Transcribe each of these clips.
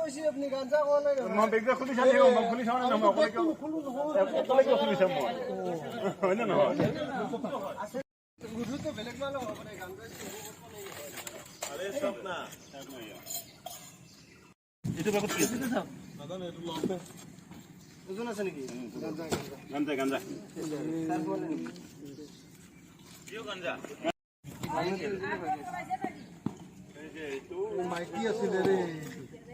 কৈছি আপুনি গাঞ্জা কোৱা নাই মই বেগটা খুলি চাই মই খুলি চাও না মই অকলে খুলি চাম মই হয় না নহয় গুৰুটো বেলেগ মানুহ হ'ব পাৰে গাঞ্জা আরে সব না এটা বাবদ কি আছে নাজানো এটা লম্বে ওজন আছে নেকি গাঞ্জা গাঞ্জা তার বলে কিও গাঞ্জা এই যে তো মাইকি আছিল রে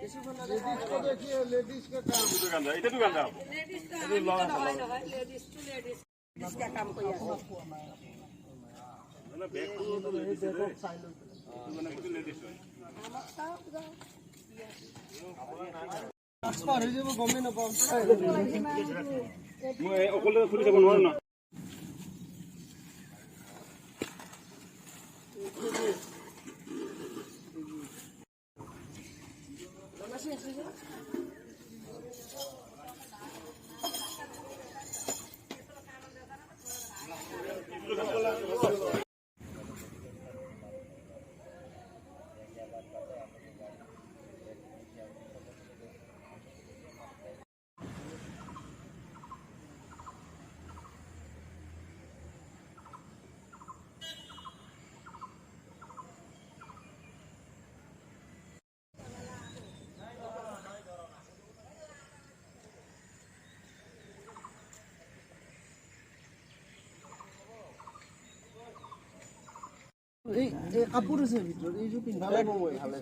লেডিস को देखिए लेडीज का काम এটা গাঞ্জা এটা তো গাঞ্জা लेडीज का लेडीज टू लेडीज इसका काम कोई है না ব্যাগ তো লেডিস রে মানে কিছু লেডিস হয় ট্রান্সফার হয়ে যাব গমে না পাম মই অকলে খুলি যাব নোৱাৰো না এই কাপোৰ আছে ভিতৰত এইটো পিন্ধা লাগিব মই ভালে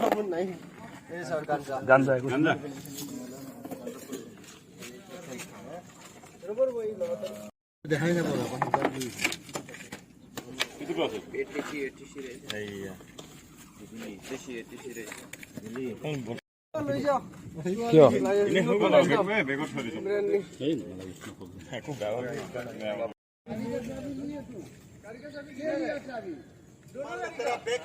কাপোৰ নাই এই সৰ গাঞ্জা গাঞ্জা গাঞ্জা ৰবৰ বই লগত দেখাই না পড়া কিছু আছে এটিসি রে এইয়া এটিসি রে লৈ যাও কিয় এনে হৈ গ'ল বেগত থৈ দিছো এই একো গাও गाड़ी का चाबी ले लिया चाबी दोनों तेरा बैग